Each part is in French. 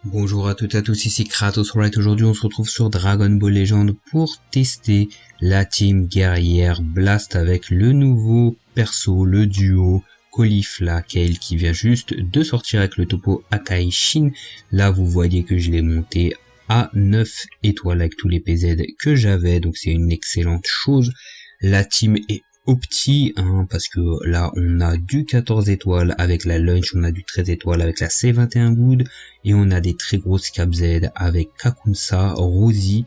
Bonjour à toutes et à tous, ici Kratos Right. Aujourd'hui on se retrouve sur Dragon Ball Legend pour tester la team guerrière Blast avec le nouveau perso, le duo Caulifla Kale qui vient juste de sortir avec le topo Akai Shin. Là vous voyez que je l'ai monté à 9 étoiles avec tous les PZ que j'avais, donc c'est une excellente chose. La team est opti, parce que là on a du 14 étoiles avec la Lunch, on a du 13 étoiles avec la C21 Good, et on a des très grosses Cap Z avec Kakunsa, Rosie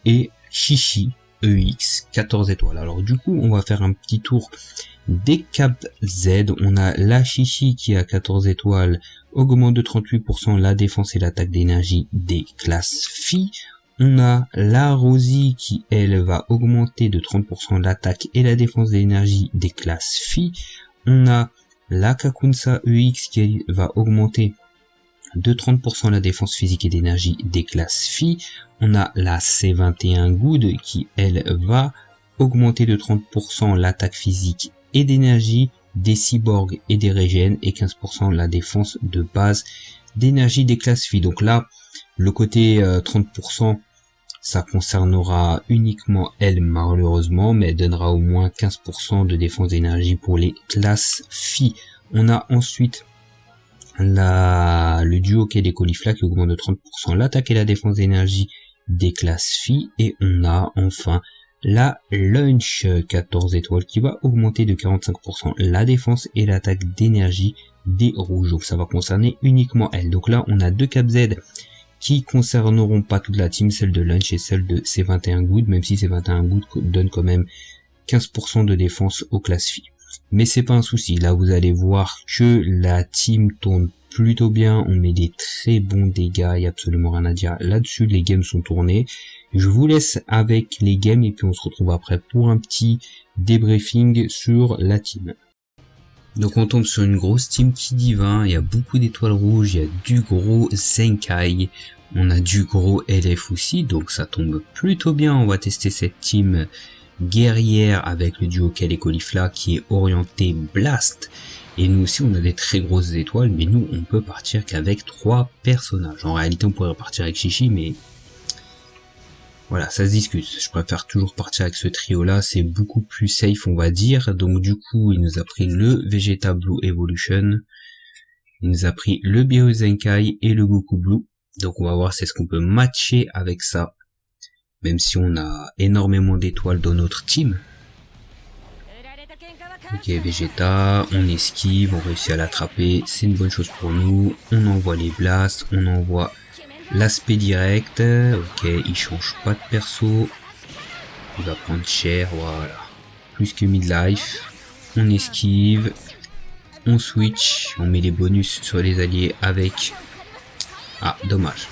et Shishi EX 14 étoiles. Alors du coup on va faire un petit tour des Cap Z. On a la Shishi qui a 14 étoiles, augmente de 38% la défense et l'attaque d'énergie des classes filles. On a la Rosie qui, elle, va augmenter de 30% l'attaque et la défense d'énergie des classes filles. On a la Kakunsa EX qui va augmenter de 30% la défense physique et d'énergie des classes filles. On a la C21 Good qui, elle, va augmenter de 30% l'attaque physique et d'énergie des cyborgs et des régènes et 15% la défense de base d'énergie des classes filles. Donc là, le côté 30%, ça concernera uniquement elle malheureusement, mais elle donnera au moins 15% de défense d'énergie pour les classes filles. On a ensuite le duo des Caulifla qui augmente de 30% l'attaque et la défense d'énergie des classes filles. Et on a enfin la Lunch 14 étoiles qui va augmenter de 45% la défense et l'attaque d'énergie des rouges. Donc ça va concerner uniquement elle. Donc là on a deux Cap Z qui concerneront pas toute la team, celle de Lunch et celle de C21 Good, même si C21 Good donne quand même 15% de défense aux classes filles. Mais c'est pas un souci, là vous allez voir que la team tourne plutôt bien, on met des très bons dégâts, il n'y a absolument rien à dire là-dessus, les games sont tournés. Je vous laisse avec les games et puis on se retrouve après pour un petit débriefing sur la team. Donc on tombe sur une grosse team qui divin, il y a beaucoup d'étoiles rouges, il y a du gros Zenkai, on a du gros LF aussi, donc ça tombe plutôt bien. On va tester cette team guerrière avec le duo Kale et Caulifla qui est orienté Blast. Et nous aussi on a des très grosses étoiles, mais nous on peut partir qu'avec 3 personnages. En réalité on pourrait partir avec Shishi, mais voilà, ça se discute. Je préfère toujours partir avec ce trio-là, c'est beaucoup plus safe, on va dire. Donc du coup, il nous a pris le Vegeta Blue Evolution, il nous a pris le Beerus Zenkai et le Goku Blue. Donc on va voir c'est ce qu'on peut matcher avec ça, même si on a énormément d'étoiles dans notre team. Ok, Vegeta, on esquive, on réussit à l'attraper, c'est une bonne chose pour nous. On envoie les blasts, on envoie l'aspect direct. Ok, il change pas de perso, il va prendre cher, voilà, plus que midlife. On esquive, on switch, on met les bonus sur les alliés avec... Ah, dommage,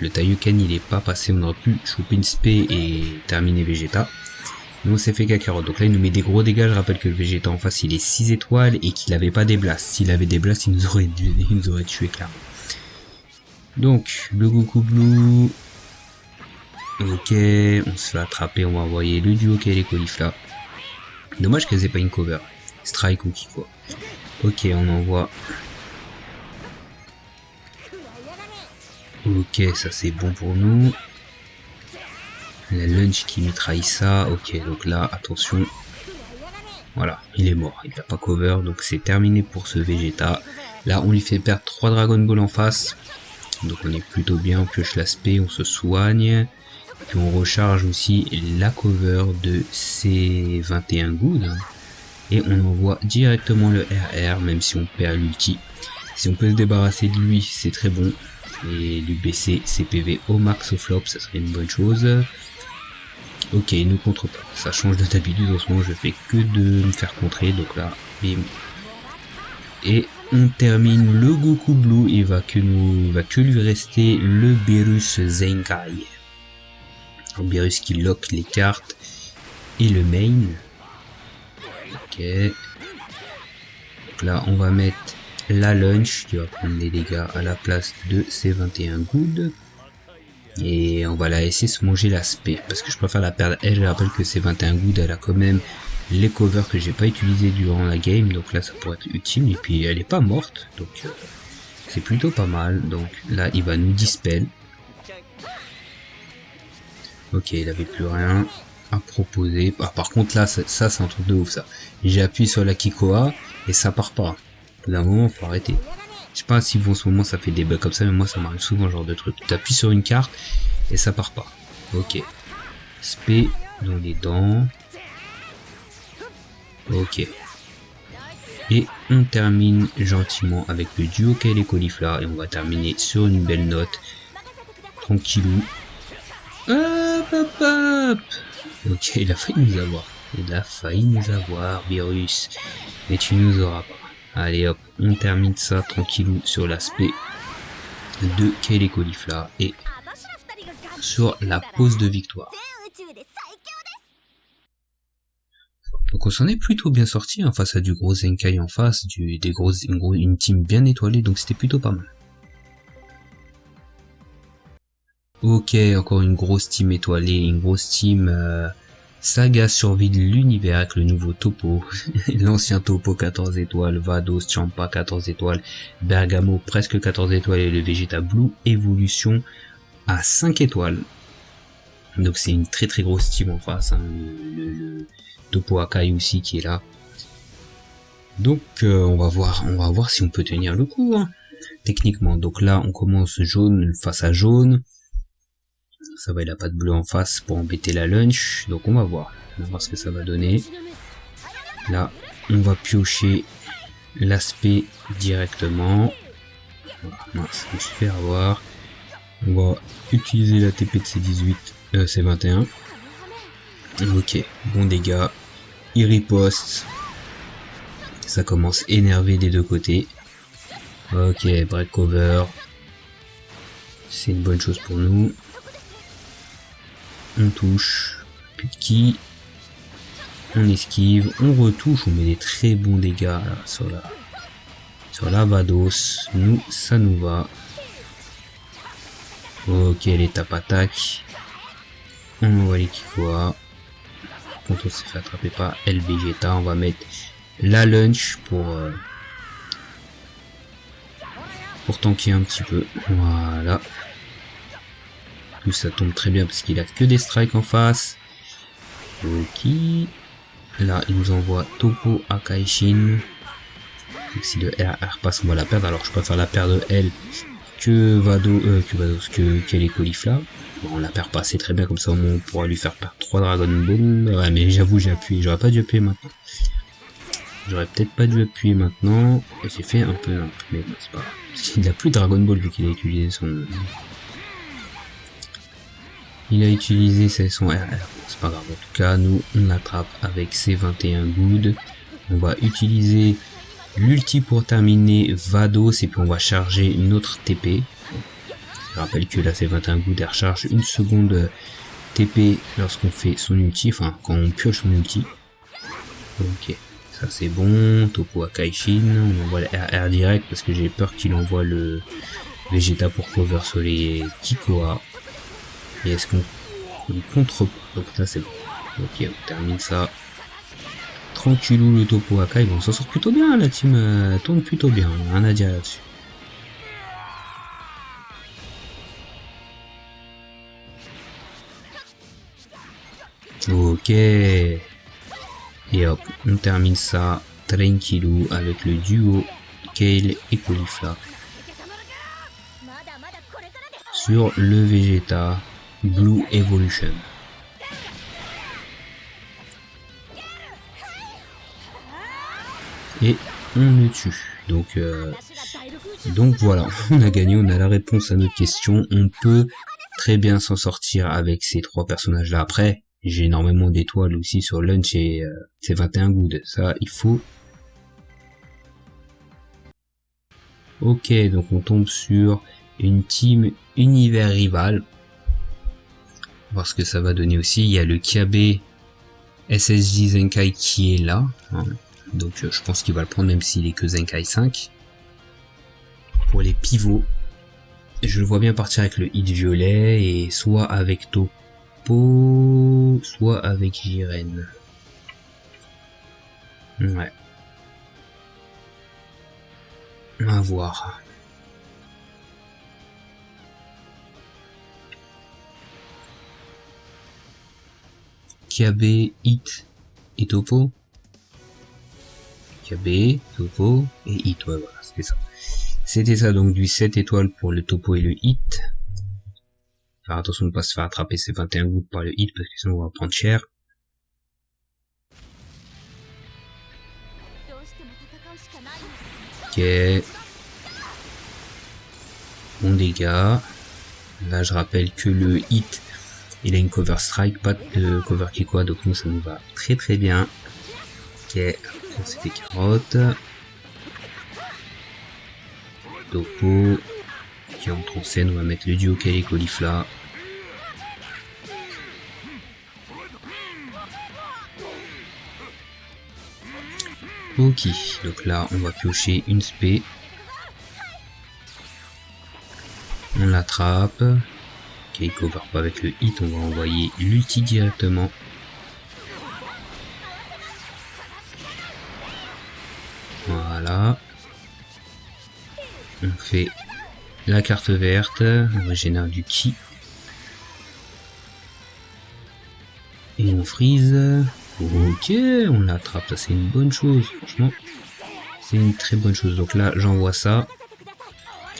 le Taiyuken il est pas passé, on aurait pu choper une spé et terminer Vegeta. Nous on s'est fait Kakarot, donc là il nous met des gros dégâts. Je rappelle que le Vegeta en face il est 6 étoiles et qu'il avait pas des blasts. S'il avait des blasts il nous aurait tué clairement. Donc le Goku Blue, ok, on se fait attraper, on va envoyer le duo Kale et Caulifla. Dommage qu'elles aient pas une cover, strike ou qui quoi. Ok, on envoie. Ok, ça c'est bon pour nous. La Lunch qui mitraille ça, ok, donc là attention. Voilà, il est mort, il n'a pas cover, donc c'est terminé pour ce Vegeta. Là on lui fait perdre 3 Dragon Ball en face. Donc on est plutôt bien, on pioche l'aspect, on se soigne. Puis on recharge aussi la cover de C21 Good. Et on envoie directement le RR, même si on perd l'ulti. Si on peut se débarrasser de lui, c'est très bon. Et lui baisser ses PV au max au flop, ça serait une bonne chose. Ok, il nous contre pas. Ça change de d'habitude, en ce moment je fais que de me faire contrer. Donc là, bim. Et on termine le Goku Blue, il va que lui rester le Beerus Zenkai. Le Beerus qui lock les cartes et le main. Ok. Donc là on va mettre la Lunch qui va prendre les dégâts à la place de C21 Good. Et on va la laisser se manger l'aspect parce que je préfère la perdre elle. Je rappelle que C21 Good elle a quand même les covers que j'ai pas utilisés durant la game, donc là ça pourrait être utile. Et puis elle est pas morte, donc C'est plutôt pas mal. Donc là, il va nous dispel. Ok, il avait plus rien à proposer. Ah, par contre là, ça c'est un truc de ouf ça. J'ai appuyé sur la Kikoa et ça part pas. Au bout d'un moment, faut arrêter. Je sais pas si vous en ce moment ça fait des bugs comme ça, mais moi ça m'arrive souvent ce genre de truc. Tu appuies sur une carte et ça part pas. Ok. Spé dans les dents. Ok. Et on termine gentiment avec le duo Kale et Caulifla et on va terminer sur une belle note. Tranquillou. Hop, hop, hop. Ok, il a failli nous avoir. Il a failli nous avoir, virus. Mais tu nous auras pas. Allez hop, on termine ça tranquillou sur l'aspect de Kale et Caulifla et sur la pause de victoire. Donc on s'en est plutôt bien sorti hein, face à du gros Zenkai en face, une team bien étoilée, donc c'était plutôt pas mal. Ok, encore une grosse team étoilée, une grosse team Saga survie de l'univers avec le nouveau Topo, l'ancien Topo 14 étoiles, Vados, Champa 14 étoiles, Bergamo presque 14 étoiles et le Vegeta Blue Evolution à 5 étoiles. Donc c'est une très grosse team en face, hein, le Topo Akai aussi qui est là. Donc on va voir si on peut tenir le coup hein, techniquement. Donc là on commence jaune face à jaune. Ça va, il a pas de bleu en face pour embêter la lunch. Donc on va voir ce que ça va donner. Là on va piocher l'aspect directement. Voilà, mince, je me suis fait avoir. On va utiliser la TP de C18, C21. Ok, bon dégâts. Il riposte. Ça commence énervé des deux côtés. Ok, break cover. C'est une bonne chose pour nous. On touche. Plus de ki. On esquive. On retouche. On met des très bons dégâts là, sur la Vados. Nous, ça nous va. Ok, l'étape attaque. On envoie les Kikoa. Quand on s'est fait attraper par El Vegeta, on va mettre la lunch pour tanker un petit peu. Voilà. Tout ça tombe très bien parce qu'il a que des strikes en face. Ok. Là, il nous envoie Topo Akaishin. Donc si le RR passe, on va la perdre. Alors je préfère la perdre elle que Kale et Caulifla. Bon, on la perd pas, c'est très bien, comme ça au moins on pourra lui faire perdre 3 Dragon Ball. Ouais, mais j'avoue, j'ai appuyé, j'aurais pas dû appuyer maintenant. J'aurais peut-être pas dû appuyer maintenant. J'ai fait un peu, mais bon, c'est pas grave. Parce qu'il a plus de Dragon Ball vu qu'il a utilisé son... son RR. C'est pas grave, en tout cas, nous, on l'attrape avec C21 Good. On va utiliser l'ulti pour terminer Vados et puis on va charger notre TP. Je rappelle que la C21 Good elle recharge une seconde TP lorsqu'on fait son ulti, enfin quand on pioche son ulti. Ok, ça c'est bon. Topo Akaishin, on envoie le RR direct parce que j'ai peur qu'il envoie le Vegeta pour cover sur les Kikoa. Et est-ce qu'on contre... Donc là c'est bon. Ok, on termine ça. Tranquillou le Topo Akai, bon, on s'en sort plutôt bien, la team tourne plutôt bien, rien à dire là-dessus. Ok. Et hop, on termine ça tranquillou avec le duo Kale et Caulifla sur le Vegeta Blue Evolution. Et on le tue. Donc voilà, on a gagné, on a la réponse à notre question. On peut très bien s'en sortir avec ces trois personnages là. Après, j'ai énormément d'étoiles aussi sur Lunch et c'est 21 good. Ça, il faut. Ok, donc on tombe sur une team univers rival. On va voir ce que ça va donner aussi. Il y a le Kiabe SSJ Zenkai qui est là. Hein. Donc je pense qu'il va le prendre même s'il est que Zenkai 5. Pour les pivots, je le vois bien partir avec le hit violet et soit avec Topo, soit avec Jiren. Ouais. À voir. KB, Hit et Topo. KB, Topo et Hit, ouais, voilà, c'était ça. C'était ça, donc du 7 étoiles pour le Topo et le Hit. Faire attention de ne pas se faire attraper ces 21 gouttes par le Hit, parce que sinon on va prendre cher. Ok. Bon dégâts. Là je rappelle que le Hit, il a une cover strike, pas de cover kick quoi, donc nous ça nous va très très bien. Ok, c'était carotte. Topo. Qui entre en scène, on va mettre le duo Kale et Caulifla. Ok, donc là on va piocher une spé. On l'attrape. Ok, il cover pas avec le hit, on va envoyer l'ulti directement. Voilà. On fait la carte verte, on régénère du ki. Et on freeze. Ok, on l'attrape, ça c'est une bonne chose, franchement. C'est une très bonne chose. Donc là, j'envoie ça.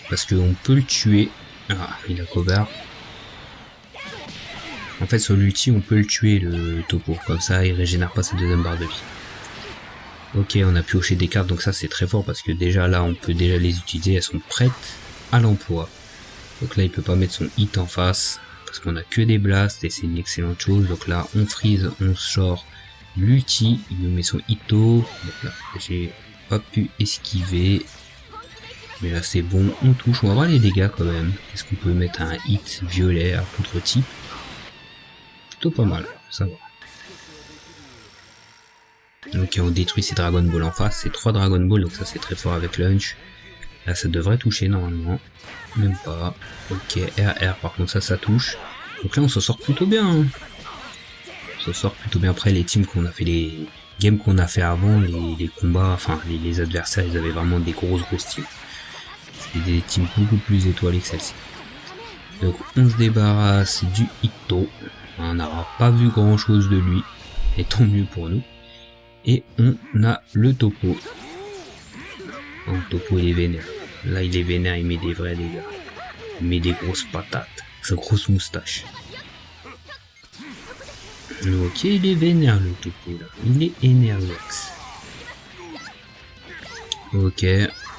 Parce qu'on peut le tuer. Ah, il a cover. En fait, sur l'ulti, on peut le tuer, le Topo. Comme ça, il régénère pas sa deuxième barre de vie. Ok, on a pioché des cartes, donc ça c'est très fort parce que déjà là, on peut déjà les utiliser. Elles sont prêtes à l'emploi. Donc là, il peut pas mettre son hit en face. Parce qu'on a que des blasts et c'est une excellente chose. Donc là, on freeze, on sort l'ulti. Il nous met son hito. Donc là, j'ai pas pu esquiver. Mais là c'est bon, on touche, on va voir les dégâts quand même. Est-ce qu'on peut mettre un hit violet à contre-type? Plutôt pas mal, ça va. Ok, on détruit ces Dragon Ball en face, c'est 3 Dragon Ball, donc ça c'est très fort avec Lunch. Là ça devrait toucher normalement, même pas. Ok, RR par contre ça touche. Donc là on s'en sort plutôt bien. Hein. On s'en sort plutôt bien après les teams qu'on a fait, les games qu'on a fait avant, les combats, enfin les adversaires ils avaient vraiment des grosses teams. Des teams beaucoup plus étoilées que celle-ci. Donc on se débarrasse du Hito. On n'aura pas vu grand chose de lui. Et tant mieux pour nous. Et on a le Topo. Le Topo il est vénère. Là il est vénère, il met des vrais dégâts. Il met des grosses patates. Sa grosse moustache. Ok, il est vénère le Topo là. Il est énervex. Ok.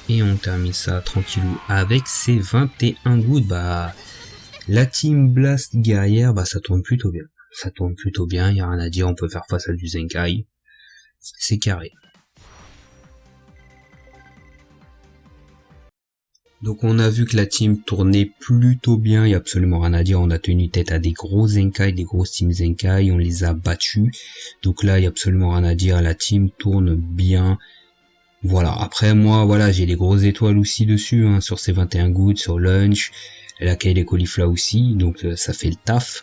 Et on termine ça tranquillou avec ces 21 gouttes. Bah, la team Blast guerrière, bah ça tourne plutôt bien. Ça tourne plutôt bien, il n'y a rien à dire, on peut faire face à du Zenkai. C'est carré. Donc on a vu que la team tournait plutôt bien, il n'y a absolument rien à dire. On a tenu tête à des gros Zenkai, des grosses teams Zenkai, on les a battus. Donc là, il n'y a absolument rien à dire, la team tourne bien. Voilà, après moi, voilà, j'ai les grosses étoiles aussi dessus, hein, sur ces 21 gouttes, sur Lunch, laquelle est Caulifla aussi, donc ça fait le taf.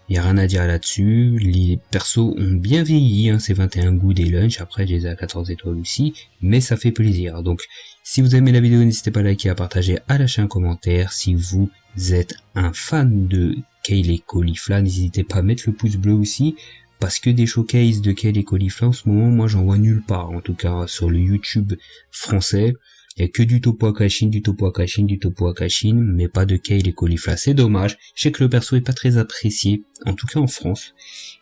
Il n'y a rien à dire là-dessus, les persos ont bien vieilli, hein, ces 21 gouttes et Lunch, après je les ai à 14 étoiles aussi, mais ça fait plaisir. Donc si vous aimez la vidéo, n'hésitez pas à liker, à partager, à lâcher un commentaire. Si vous êtes un fan de Kale et Caulifla, n'hésitez pas à mettre le pouce bleu aussi. Parce que des showcases de Kale et Caulifla en ce moment, moi j'en vois nulle part, en tout cas sur le YouTube français. Il n'y a que du Topo Akashin, du Topo Akashin, du Topo Akashin, mais pas de Kale et Caulifla. C'est dommage. Je sais que le perso est pas très apprécié, en tout cas en France.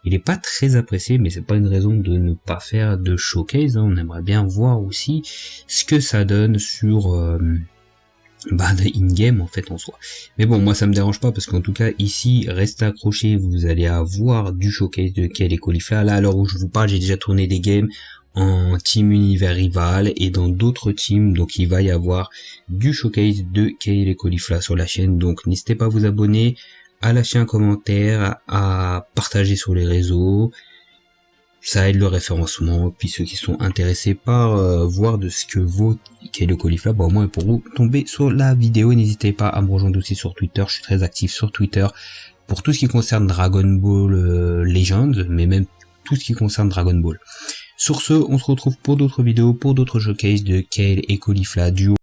Il est pas très apprécié, mais c'est pas une raison de ne pas faire de showcase. Hein. On aimerait bien voir aussi ce que ça donne sur in-game en fait en soi. Mais bon, moi ça me dérange pas parce qu'en tout cas ici, restez accrochés, vous allez avoir du showcase de Kale et Caulifla. Là, à l'heure où je vous parle, j'ai déjà tourné des games en team univers rival et dans d'autres teams, donc il va y avoir du showcase de Kale et Caulifla sur la chaîne. Donc n'hésitez pas à vous abonner, à lâcher un commentaire, à partager sur les réseaux. Ça aide le référencement, puis ceux qui sont intéressés par voir de ce que vaut Kale et Caulifla, bah au moins pour vous tomber sur la vidéo. N'hésitez pas à me rejoindre aussi sur Twitter, je suis très actif sur Twitter pour tout ce qui concerne Dragon Ball Legends, mais même tout ce qui concerne Dragon Ball. Sur ce, on se retrouve pour d'autres vidéos, pour d'autres showcases de Kale et Caulifla duo.